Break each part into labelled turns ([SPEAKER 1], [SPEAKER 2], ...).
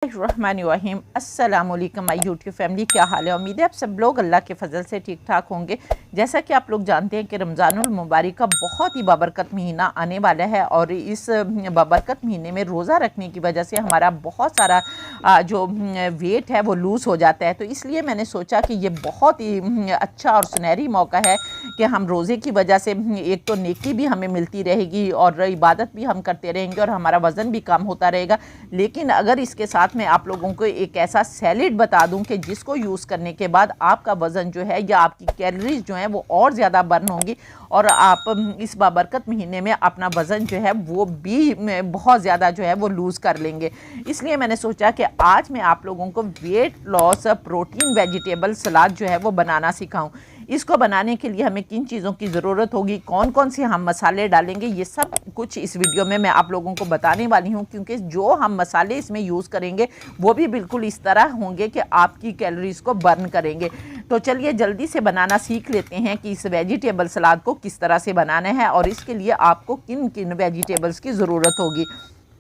[SPEAKER 1] बिस्मिल्लाहिर्रहमानिर्रहीम। अस्सलाम वालेकुम माय यूट्यूब फैमिली, क्या हाल है। उम्मीद है आप सब लोग अल्लाह के फ़ज़ल से ठीक ठाक होंगे। जैसा कि आप लोग जानते हैं कि रमज़ानुल मुबारक का बहुत ही बाबरकत महीना आने वाला है और इस बाबरकत महीने में रोज़ा रखने की वजह से हमारा बहुत सारा जो वेट है वो लूज़ हो जाता है। तो इसलिए मैंने सोचा कि ये बहुत ही अच्छा और सुनहरी मौका है कि हम रोज़े की वजह से एक तो नेकी भी हमें मिलती रहेगी और इबादत भी हम करते रहेंगे और हमारा वज़न भी कम होता रहेगा। लेकिन अगर इसके साथ मैं आप लोगों को एक ऐसा सैलेड बता दूं कि जिसको यूज़ करने के बाद आपका वज़न जो है या आपकी कैलोरीज जो हैं वो और ज़्यादा बर्न होंगी और आप इस बाबरकत महीने में अपना वज़न जो है वो भी बहुत ज़्यादा जो है वो लूज़ कर लेंगे। इसलिए मैंने सोचा कि आज मैं आप लोगों को वेट लॉस प्रोटीन वेजिटेबल सलाद जो है वो बनाना सिखाऊं। इसको बनाने के लिए हमें किन चीज़ों की ज़रूरत होगी, कौन कौन से हम मसाले डालेंगे, ये सब कुछ इस वीडियो में मैं आप लोगों को बताने वाली हूँ। क्योंकि जो हम मसाले इसमें यूज़ करेंगे वो भी बिल्कुल इस तरह होंगे कि आपकी कैलोरीज़ को बर्न करेंगे। तो चलिए जल्दी से बनाना सीख लेते हैं कि इस वेजिटेबल सलाद को किस तरह से बनाना है और इसके लिए आपको किन किन वेजिटेबल्स की ज़रूरत होगी।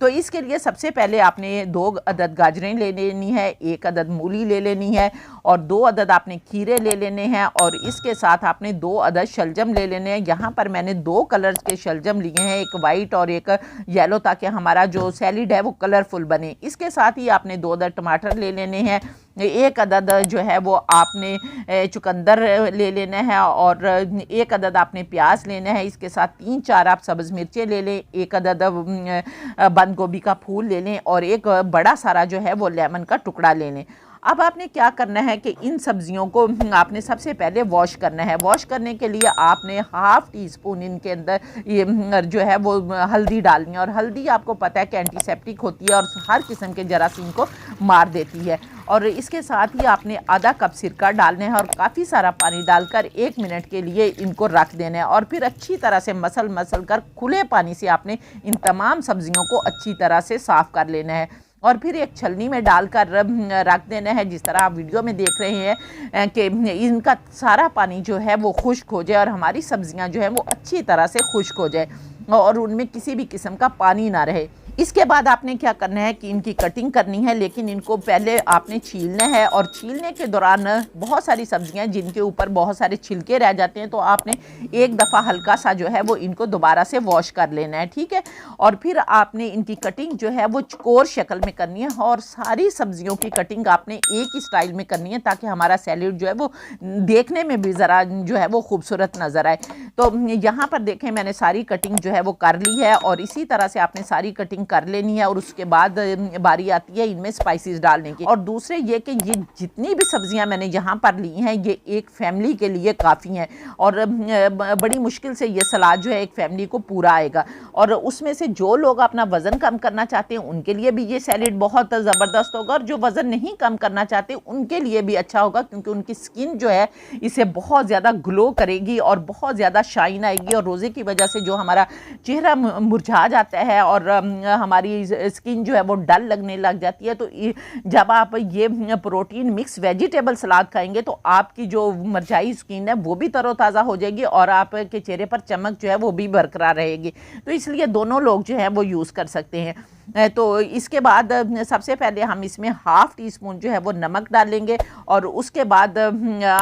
[SPEAKER 1] तो इसके लिए सबसे पहले आपने 2 अदद गाजरें ले लेनी है, 1 अदद मूली ले लेनी है और 2 अदद आपने खीरे ले लेने हैं और इसके साथ आपने 2 अदद शलजम ले लेने हैं। यहाँ पर मैंने 2 कलर्स के शलजम लिए हैं, एक वाइट और एक येलो, ताकि हमारा जो सैलिड है वो कलरफुल बने। इसके साथ ही आपने 2 अदद टमाटर ले लेने हैं, 1 अदद जो है वो आपने चुकंदर ले लेना है और 1 अदद आपने प्याज लेना है। इसके साथ 3-4 आप सब्ज़ मिर्चें ले लें, 1 अदद बंद गोभी का फूल ले लें और एक बड़ा सारा जो है वो लेमन का टुकड़ा ले लें। अब आपने क्या करना है कि इन सब्जियों को आपने सबसे पहले वॉश करना है। वॉश करने के लिए आपने हाफ़ टी स्पून इनके अंदर ये जो है वो हल्दी डालनी है और हल्दी आपको पता है कि एंटीसेप्टिक होती है और हर किस्म के जरासीम को मार देती है। और इसके साथ ही आपने आधा कप सिरका डालना है और काफ़ी सारा पानी डालकर 1 मिनट के लिए इनको रख देना है और फिर अच्छी तरह से मसल कर खुले पानी से आपने इन तमाम सब्जियों को अच्छी तरह से साफ़ कर लेना है और फिर एक छलनी में डालकर रख देना है। जिस तरह आप वीडियो में देख रहे हैं कि इनका सारा पानी जो है वो खुश्क हो जाए और हमारी सब्जियां जो है वो अच्छी तरह से खुश्क हो जाए और उनमें किसी भी किस्म का पानी ना रहे। इसके बाद आपने क्या करना है कि इनकी कटिंग करनी है, लेकिन इनको पहले आपने छीलना है और छीलने के दौरान बहुत सारी सब्जियां जिनके ऊपर बहुत सारे छिलके रह जाते हैं तो आपने एक दफ़ा हल्का सा जो है वो इनको दोबारा से वॉश कर लेना है, ठीक है। और फिर आपने इनकी कटिंग जो है वो चकोर शक्ल में करनी है और सारी सब्जियों की कटिंग आपने एक ही स्टाइल में करनी है ताकि हमारा सैलेड जो है वो देखने में भी ज़रा जो है वो खूबसूरत नज़र आए। तो यहाँ पर देखें मैंने सारी कटिंग जो है वो कर ली है और इसी तरह से आपने सारी कटिंग कर लेनी है और उसके बाद बारी आती है इनमें स्पाइसेस डालने की। और दूसरे ये कि ये जितनी भी सब्जियां मैंने यहाँ पर ली हैं ये एक फैमिली के लिए काफ़ी हैं और बड़ी मुश्किल से ये सलाद जो है एक फैमिली को पूरा आएगा। और उसमें से जो लोग अपना वज़न कम करना चाहते हैं उनके लिए भी ये सैलेड बहुत ज़बरदस्त होगा और जो वज़न नहीं कम करना चाहते उनके लिए भी अच्छा होगा क्योंकि उनकी स्किन जो है इसे बहुत ज़्यादा ग्लो करेगी और बहुत ज़्यादा शाइन आएगी और रोज़े की वजह से जो हमारा चेहरा मुरझा जाता है और हमारी स्किन जो है वो डल लगने लग जाती है। तो जब आप ये प्रोटीन मिक्स वेजिटेबल सलाद खाएंगे तो आपकी जो मुरझाई स्किन है वो भी तरोताज़ा हो जाएगी और आपके चेहरे पर चमक जो है वो भी बरकरार रहेगी। तो इसलिए दोनों लोग जो है वो यूज़ कर सकते हैं। तो इसके बाद सबसे पहले हम इसमें हाफ़ टी स्पून जो है वो नमक डालेंगे और उसके बाद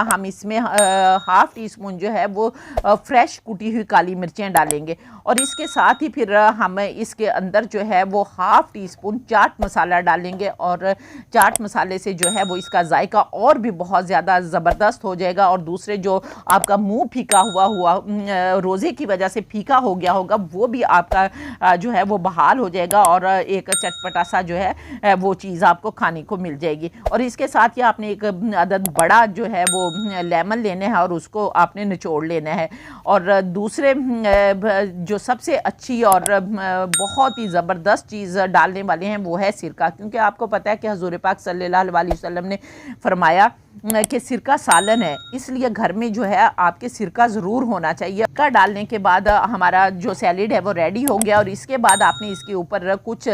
[SPEAKER 1] हम इसमें हाफ़ टी स्पून जो है वो फ्रेश कुटी हुई काली मिर्चें डालेंगे और इसके साथ ही फिर हम इसके अंदर जो है वो half tea spoon chaat masala डालेंगे और चाट मसाले से जो है वो इसका जायका और भी बहुत ज़्यादा ज़बरदस्त हो जाएगा और दूसरे जो आपका मुंह फीका हुआ रोज़े की वजह से फीका हो गया होगा वो भी आपका जो है वो बहाल हो जाएगा और एक चटपटा सा जो है वो चीज़ आपको खाने को मिल जाएगी। और इसके साथ ही आपने एक अदद बड़ा जो है वो लेमन लेना है और उसको आपने निचोड़ लेना है। और दूसरे जो सबसे अच्छी और बहुत ही ज़बरदस्त चीज़ डालने वाले हैं वो है सिरका, क्योंकि आपको पता है कि हुज़ूर पाक सल्लल्लाहु अलैहि वसल्लम ने फरमाया कि सिरका सालन है, इसलिए घर में जो है आपके सिरका ज़रूर होना चाहिए। सिरका डालने के बाद हमारा जो सैलेड है वो रेडी हो गया और इसके बाद आपने इसके ऊपर कुछ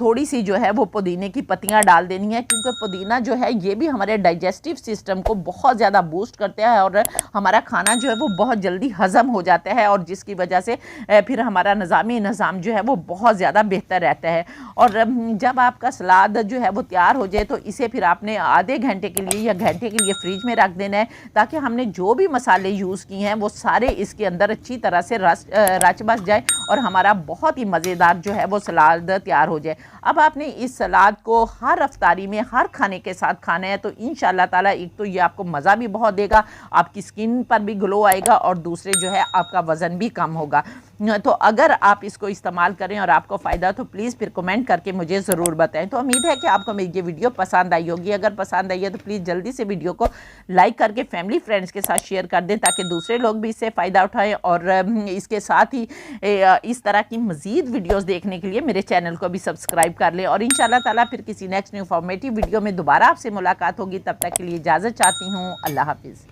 [SPEAKER 1] थोड़ी सी जो है वो पुदीने की पत्तियां डाल देनी है, क्योंकि पुदीना जो है ये भी हमारे डाइजेस्टिव सिस्टम को बहुत ज़्यादा बूस्ट करता है और हमारा खाना जो है वो बहुत जल्दी हज़म हो जाता है और जिसकी वजह से फिर हमारा निज़ाम जो है वो बहुत ज़्यादा बेहतर रहता है। और जब आपका सलाद जो है वो तैयार हो जाए तो इसे फिर आपने आधे घंटे के लिए या घंटे के लिए फ्रिज में रख देना है, ताकि हमने जो भी मसाले यूज़ किए हैं वो सारे इसके अंदर अच्छी तरह से रच बस जाए और हमारा बहुत ही मज़ेदार जो है वो सलाद तैयार हो जाए। अब आपने इस सलाद को हर अफ्तारी में हर खाने के साथ खाना है, तो इंशाल्लाह ताला एक तो ये आपको मज़ा भी बहुत देगा, आपकी स्किन पर भी ग्लो आएगा और दूसरे जो है आपका वज़न भी कम होगा। तो अगर आप इसको इस्तेमाल करें और आपको फ़ायदा तो प्लीज़ फिर कमेंट करके मुझे ज़रूर बताएं। तो उम्मीद है कि आपको मेरी ये वीडियो पसंद आई होगी। अगर पसंद आई है तो प्लीज़ जल्दी से वीडियो को लाइक करके फैमिली फ्रेंड्स के साथ शेयर कर दें, ताकि दूसरे लोग भी इससे फ़ायदा उठाएं। और इसके साथ ही इस तरह की मज़ीद वीडियोज़ देखने के लिए मेरे चैनल को भी सब्सक्राइब कर लें। और इंशाल्लाह ताला फिर किसी नेक्स्ट इन्फॉर्मेटिव वीडियो में दोबारा आपसे मुलाकात होगी। तब तक के लिए इजाज़त चाहती हूँ। अल्लाह हाफिज़।